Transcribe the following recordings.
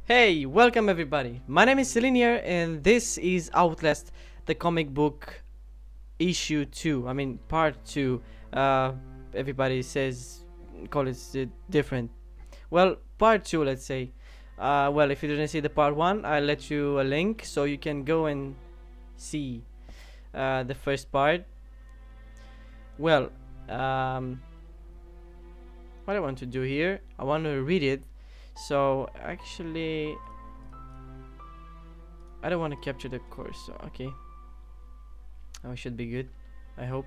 Hey, welcome everybody. My name is Selinier and this is Outlast, the comic book issue 2. I mean, part 2. Uh, everybody says, call it different. Well, part 2, let's say. Well, if you didn't see the part 1, I'll let you a link so you can go and see the first part. Well, what I want to do here, I want to read it. So, actually, I don't want to capture the course, so okay. Oh, should be good, I hope.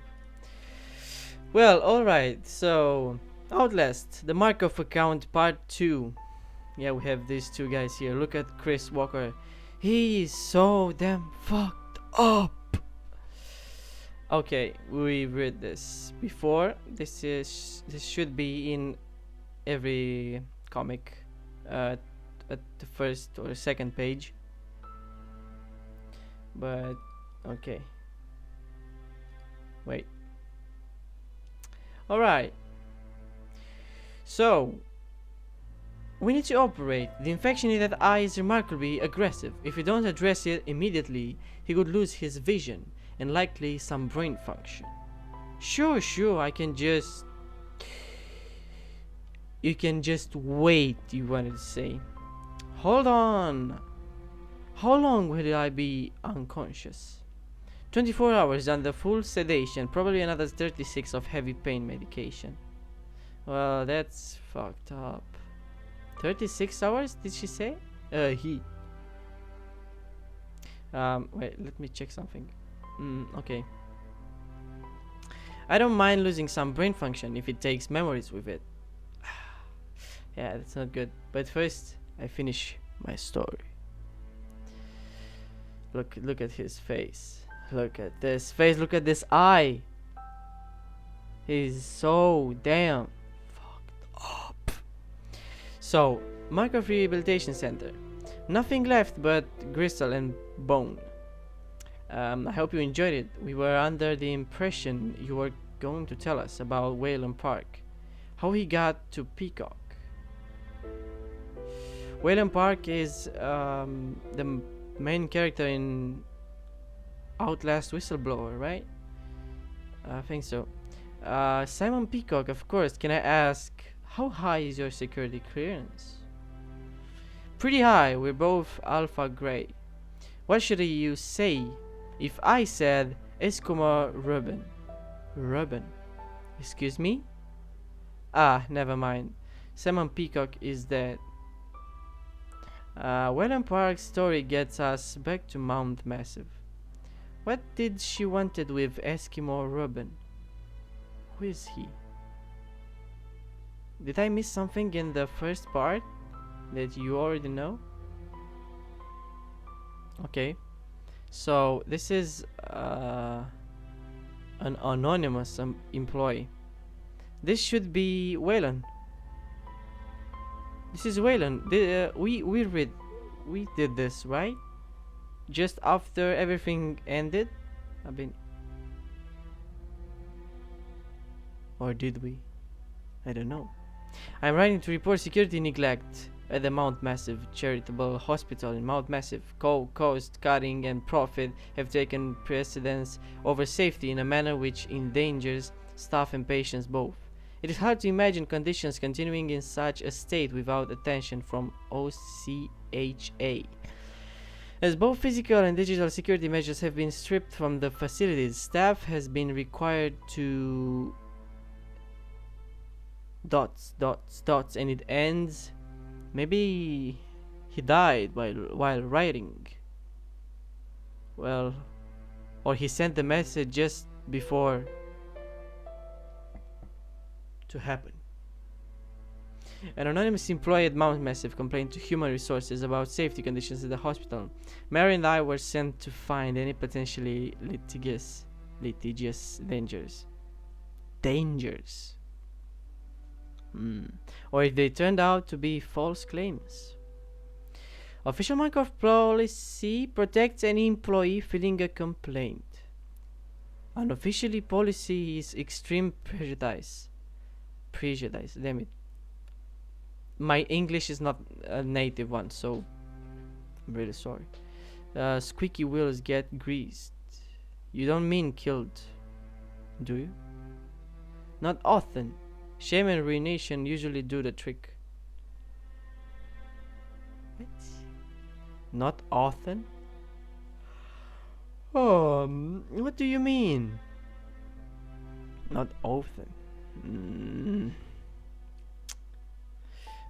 Well, alright, so Outlast, the Markov account part 2. Yeah, we have these two guys here. Look at Chris Walker. He is so damn fucked up. Okay, we read this before. This should be in every comic at the first or second page. But okay, wait. Alright, so we need to operate. The infection in that eye is remarkably aggressive. If we don't address it immediately, he could lose his vision and likely some brain function. Sure, I can just... You can just wait, you wanted to say. Hold on. How long will I be unconscious? 24 hours under full sedation, probably another 36 of heavy pain medication. Well, that's fucked up. 36 hours, did she say? He. Wait, let me check something. Okay. I don't mind losing some brain function if it takes memories with it. Yeah, that's not good. But first, I finish my story. Look at his face. Look at this face. Look at this eye. He's so damn fucked up. So, Markov Rehabilitation Center. Nothing left but gristle and bone. I hope you enjoyed it. We were under the impression you were going to tell us about Wayland Park. How he got to Peacock. Wayland Park is the main character in Outlast Whistleblower, right? I think so. Simon Peacock, of course. Can I ask, how high is your security clearance? Pretty high. We're both Alpha Grey. What should you say if I said Eskimo Ruben? Ruben? Excuse me? Ah, never mind. Simon Peacock is dead. Wayland Park's story gets us back to Mount Massive. What did she wanted with Eskimo Ruben? Who is he? Did I miss something in the first part that you already know? Okay, so this is an anonymous employee. This should be Wayland. This is Wayland. We did this, right? Just after everything ended? Or did we? I don't know. I'm writing to report security neglect at the Mount Massive Charitable Hospital in Mount Massive. Cost cutting and profit have taken precedence over safety in a manner which endangers staff and patients both. It is hard to imagine conditions continuing in such a state without attention from OCHA. As both physical and digital security measures have been stripped from the facilities, staff has been required to... dots, and it ends... Maybe he died while writing. Well, or he sent the message just before to happen. An anonymous employee at Mount Massive complained to Human Resources about safety conditions at the hospital. Mary and I were sent to find any potentially litigious dangers. Or if they turned out to be false claims. Official Markov policy protects any employee filing a complaint. Unofficially, policy is extreme prejudice. Damn it. My English is not a native one, so I'm really sorry. Squeaky wheels get greased. You don't mean killed, do you? Not often. Shame and ruination usually do the trick. What? Not often? What do you mean? Not often.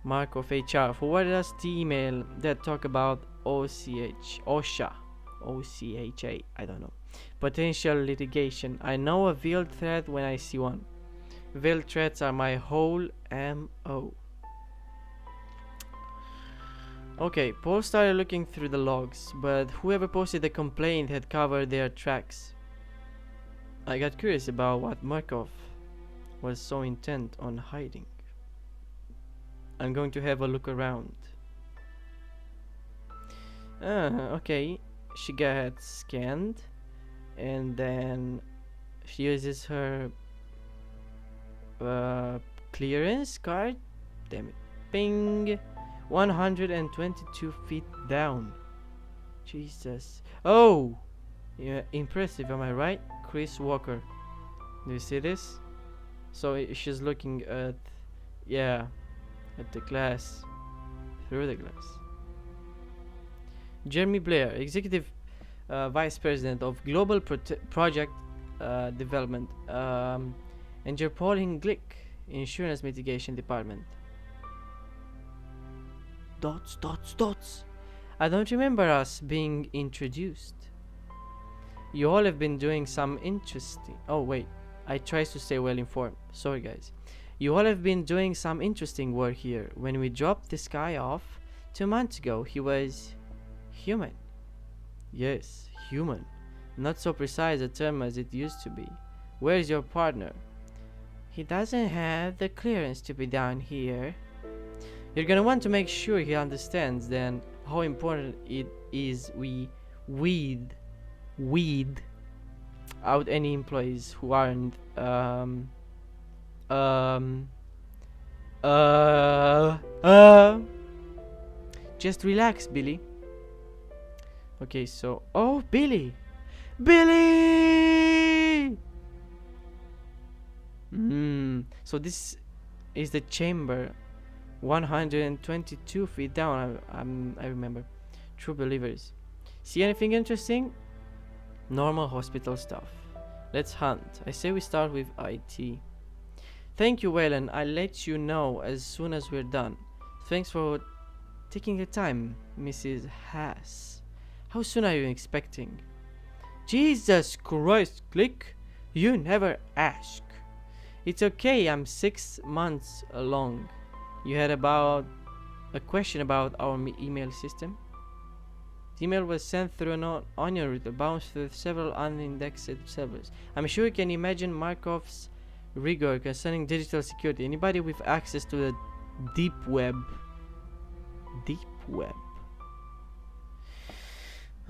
Markov HR forwarded us the email that talk about OSHA, I don't know. Potential litigation. I know a veiled threat when I see one. Veiled threats are my whole MO. Okay, Paul started looking through the logs, but whoever posted the complaint had covered their tracks. I got curious about what Markov was so intent on hiding. I'm going to have a look around. Okay. She got scanned, and then she uses her clearance card. Damn it. Ping. 122 feet down. Jesus. Oh! Yeah, impressive, am I right? Chris Walker. Do you see this? So she's looking at, yeah, at the glass, through the glass. Jeremy Blair, Executive Vice President of Global Project Development, and Pauline Glick, Insurance Mitigation Department. Dots, dots, dots. I don't remember us being introduced. You all have been doing some interesting... Oh, wait. I try to stay well informed. Sorry, guys. You all have been doing some interesting work here. When we dropped this guy off 2 months ago, he was... human. Yes, human. Not so precise a term as it used to be. Where's your partner? He doesn't have the clearance to be down here. You're gonna want to make sure he understands then how important it is we weed out any employees who aren't just relax, Billy. Okay, so Billy. So this is the chamber, 122 feet down. I remember. True believers. See anything interesting? Normal hospital stuff. Let's hunt. I say we start with IT. Thank you, Waylon. I'll let you know as soon as we're done. Thanks for taking the time, Mrs. Haas. How soon are you expecting? Jesus Christ, Click. You never ask. It's okay, I'm 6 months along. You had about a question about our email system? The email was sent through an onion router, bounced through several unindexed servers. I'm sure you can imagine Markov's rigor concerning digital security. Anybody with access to the deep web.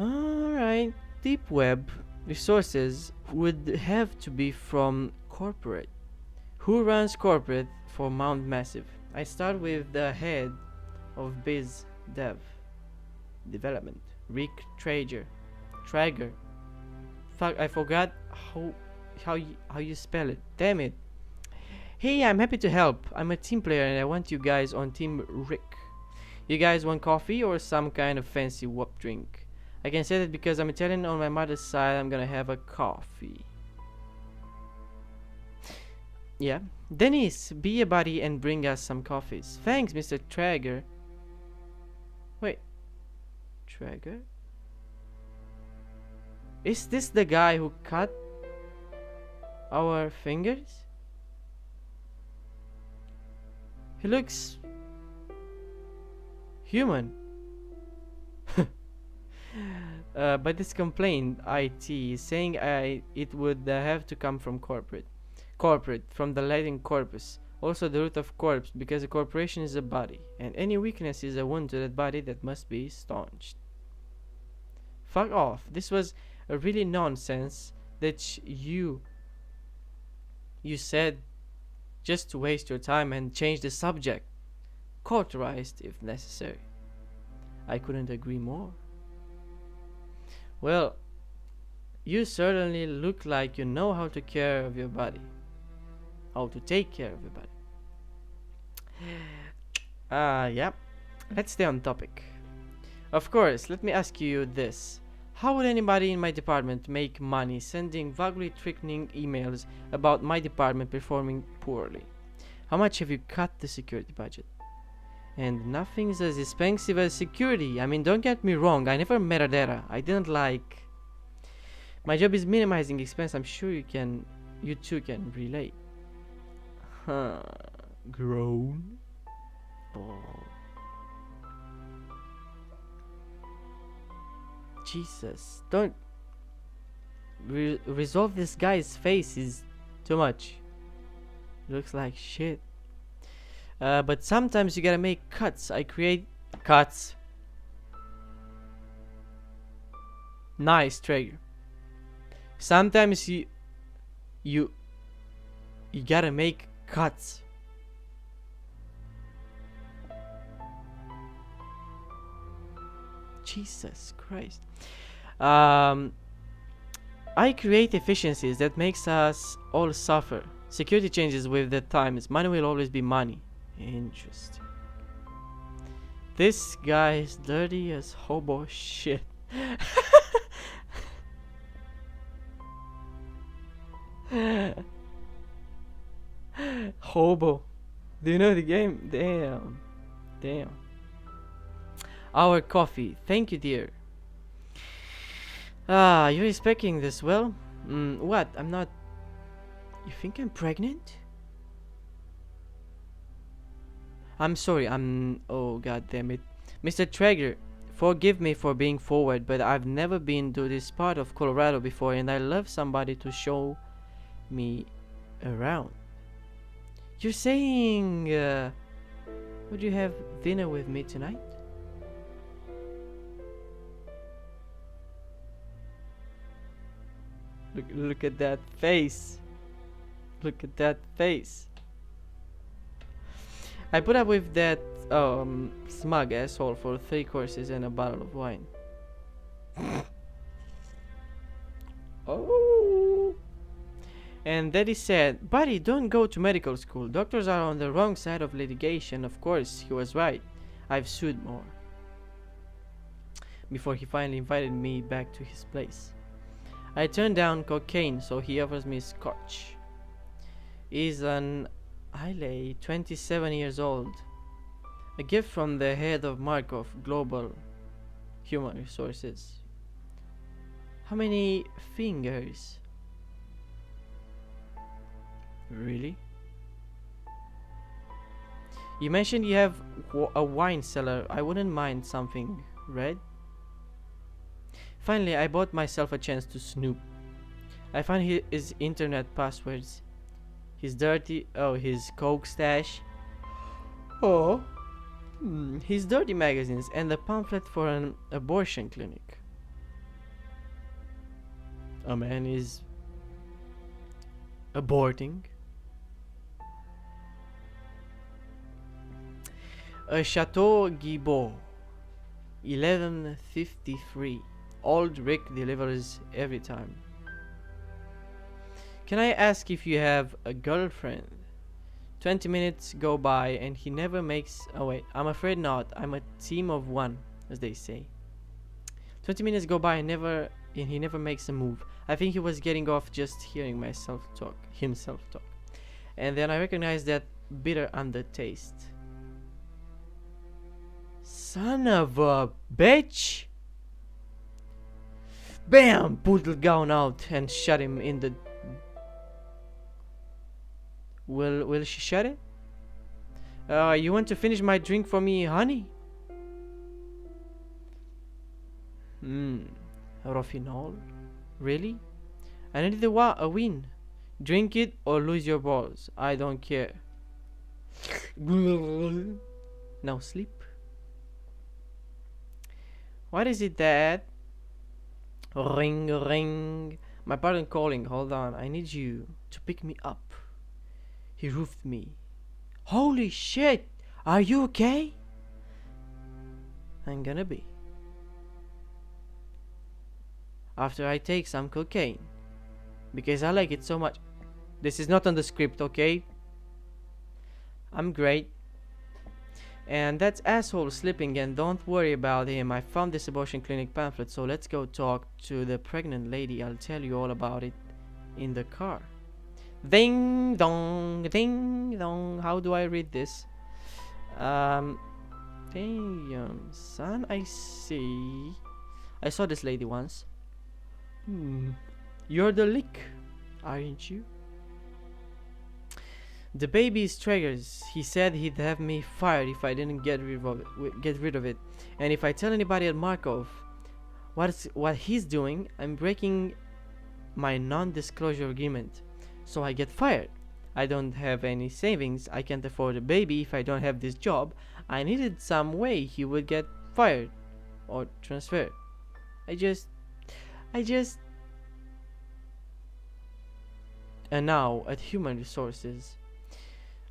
Alright, deep web resources would have to be from corporate. Who runs corporate for Mount Massive? I start with the head of biz development, Rick Traeger. Fuck, I forgot how you spell it. Damn it. Hey, I'm happy to help. I'm a team player and I want you guys on Team Rick. You guys want coffee or some kind of fancy whoop drink? I can say that because I'm Italian on my mother's side, I'm gonna have a coffee. Yeah. Dennis, be a buddy and bring us some coffees. Thanks, Mr. Traeger. Wait. Traeger? Is this the guy who cut our fingers? He looks human. But this complaint, IT, is saying it would have to come from corporate, from the Latin corpus, also the root of corpse, because a corporation is a body, and any weakness is a wound to that body that must be staunched. Fuck off. This was a really nonsense that you said just to waste your time and change the subject. Cauterized if necessary. I couldn't agree more. Well, you certainly look like you know how to care of your body. How to take care of your body. Yeah. Let's stay on topic. Of course, let me ask you this. How would anybody in my department make money sending vaguely threatening emails about my department performing poorly? How much have you cut the security budget? And nothing's as expensive as security. I mean, don't get me wrong, I never met Adera. I didn't like. My job is minimizing expense. I'm sure you two can relate. Huh. Grown? Oh. Jesus. Don't. Resolve this guy's face is too much. Looks like shit. But sometimes you gotta make cuts. I create cuts. Nice trigger. Sometimes you gotta make cuts. Jesus Christ. I create efficiencies that makes us all suffer. Security changes with the times. Money will always be money. Interesting. This guy is dirty as hobo shit. Hobo. Do you know the game? Damn. Damn. Our coffee. Thank you, dear. You're expecting this, well? What? I'm not. You think I'm pregnant? I'm sorry, oh, god damn it. Mr. Traeger, forgive me for being forward, but I've never been to this part of Colorado before, and I love somebody to show me around. You're saying, would you have dinner with me tonight? Look at that face. Look at that face. I put up with that smug asshole for 3 courses and a bottle of wine. Oh. And Daddy said, buddy, don't go to medical school. Doctors are on the wrong side of litigation. Of course, he was right. I've sued more. Before he finally invited me back to his place. I turned down cocaine, so he offers me scotch. He's an Ilay, 27 years old. A gift from the head of Markov Global Human Resources. How many fingers? Really? You mentioned you have a wine cellar. I wouldn't mind something red. Finally, I bought myself a chance to snoop. I found his internet passwords. His coke stash. Oh. His dirty magazines and the pamphlet for an abortion clinic. A man is aborting. A Chateau Guibault, 1153. Old Rick delivers every time. Can I ask if you have a girlfriend? 20 minutes go by and he never makes. Oh wait, I'm afraid not. I'm a team of one, as they say. 20 minutes go by and he never makes a move. I think he was getting off just hearing himself talk. And then I recognize that bitter undertaste. Son of a bitch! Bam! Pulled the gun out and shot him in the. Will she shut it? You want to finish my drink for me, honey? Rofinol? Really? I need a win. Drink it or lose your balls. I don't care. Now sleep. What is it, Dad? Ring, ring. My partner calling. Hold on. I need you to pick me up. He roofed me. Holy shit! Are you okay? I'm gonna be. after I take some cocaine. Because I like it so much. This is not on the script, okay? I'm great. And that's asshole sleeping, and don't worry about him. I found this abortion clinic pamphlet, so let's go talk to the pregnant lady. I'll tell you all about it in the car. Ding dong, ding dong. How do I read this? Damn, son, I see. I saw this lady once. You're the lick, aren't you? The baby's triggers. He said he'd have me fired if I didn't get rid of it. And if I tell anybody at Markov what he's doing, I'm breaking my non-disclosure agreement. So I get fired. I don't have any savings. I can't afford a baby if I don't have this job. I needed some way he would get fired or transferred. I just And now at Human Resources.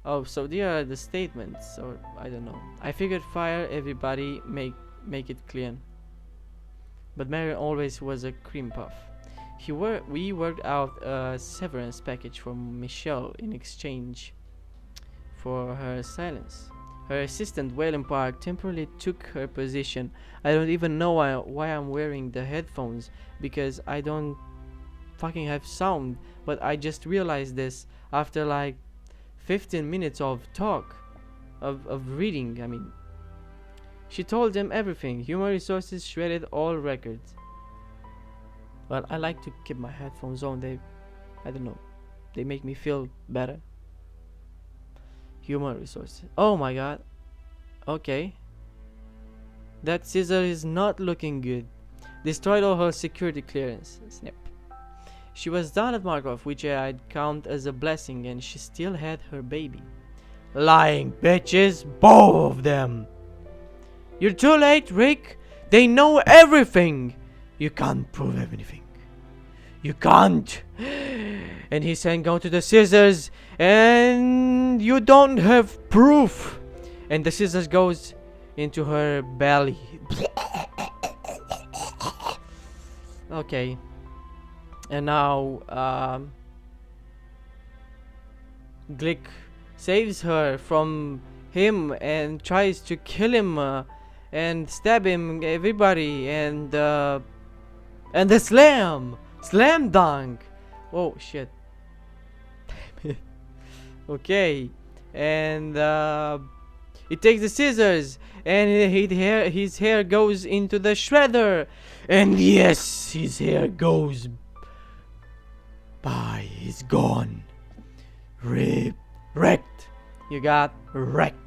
Oh, so there are the statements, or I don't know. I figured fire everybody, make it clean. But Mary always was a cream puff. We worked out a severance package for Michelle in exchange for her silence. Her assistant, Whalen Park, temporarily took her position. I don't even know why I'm wearing the headphones, because I don't fucking have sound, but I just realized this after like 15 minutes of talk, of reading. I mean, she told them everything. Human Resources shredded all records. Well, I like to keep my headphones on. I don't know, they make me feel better. Human Resources. Oh my god. Okay. That scissor is not looking good. Destroyed all her security clearance. Snip. She was done at Markov, which I'd count as a blessing, and she still had her baby. Lying bitches, both of them. You're too late, Rick. They know everything. You can't prove anything. You can't. And he's saying, go to the scissors, and you don't have proof. And the scissors goes into her belly. Okay. And now, Glick saves her from him and tries to kill him and stab him, everybody, and the slam dunk. Oh shit. Damn it. Okay, and he takes the scissors, and his hair goes into the shredder, and yes, his hair goes by. He's gone. Wrecked. You got wrecked.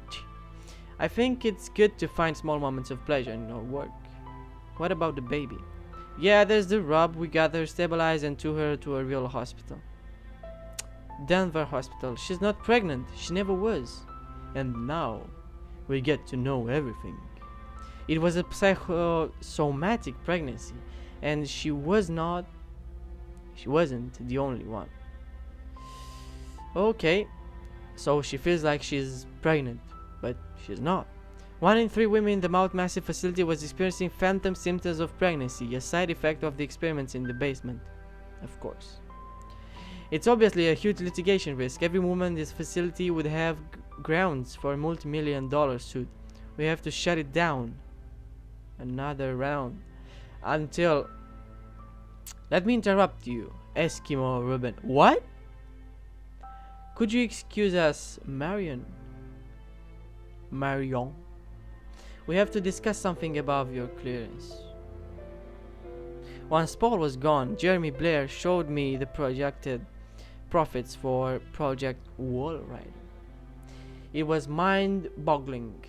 I think it's good to find small moments of pleasure in our work. What about the baby? Yeah, there's the rub. We got her stabilized and took her to a real hospital. Denver Hospital. She's not pregnant. She never was. And now we get to know everything. It was a psychosomatic pregnancy, and she wasn't the only one. Okay, so she feels like she's pregnant, but she's not. 1 in 3 women in the Mount Massive facility was experiencing phantom symptoms of pregnancy, a side effect of the experiments in the basement, of course. It's obviously a huge litigation risk. Every woman in this facility would have grounds for a multi-million-dollar suit. We have to shut it down. Another round. Until... Let me interrupt you, Eskimo Ruben. What? Could you excuse us, Marion? We have to discuss something above your clearance. Once Paul was gone, Jeremy Blair showed me the projected profits for Project Wall Rider. It was mind-boggling.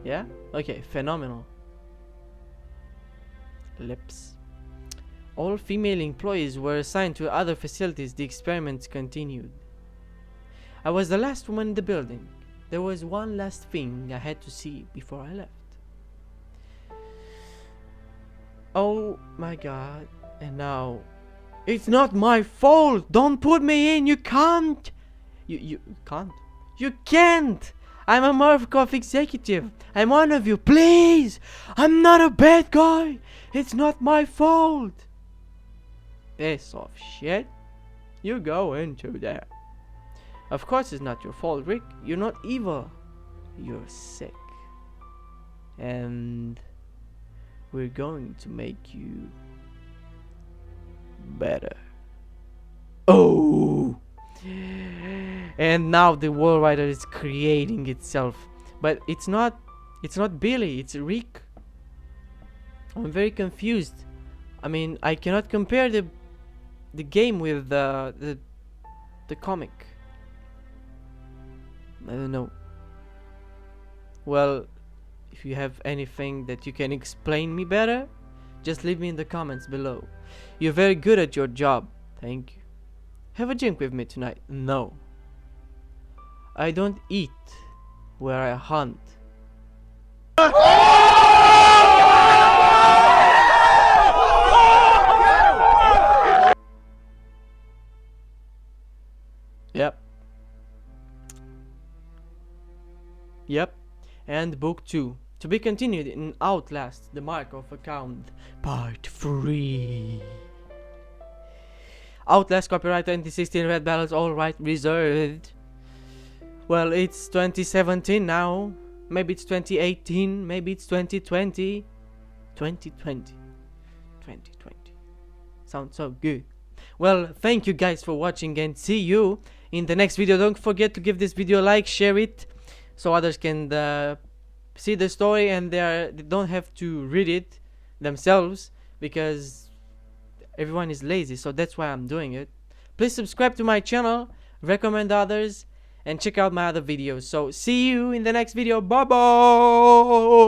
Yeah? Okay, phenomenal. Lips. All female employees were assigned to other facilities. The experiments continued. I was the last woman in the building. There was one last thing I had to see before I left. Oh my god. And now... It's not my fault! Don't put me in! You can't! You can't! You can't! I'm a Murkoff executive. I'm one of you. Please! I'm not a bad guy. It's not my fault. Piss off, shit. You go into there. Of course it's not your fault, Rick. You're not evil. You're sick. And we're going to make you better. Oh! And now the Wall Rider is creating itself. But it's not Billy, it's Rick. I'm very confused. I mean, I cannot compare the game with the comic. I don't know. Well, if you have anything that you can explain me better, just leave me in the comments below. You're very good at your job. Thank you. Have a drink with me tonight. No. I don't eat where I hunt. Yep. And book 2. To be continued in Outlast, the Markov account, part 3. Outlast copyright 2016, red balance, all right reserved. Well, it's 2017 now. Maybe it's 2018. Maybe it's 2020. 2020. Sounds so good. Well, thank you guys for watching and see you in the next video. Don't forget to give this video a like, share it, so others can see the story and they don't have to read it themselves, because everyone is lazy, so that's why I'm doing it. Please subscribe to my channel, recommend others, and check out my other videos. So see you in the next video. Bye bye.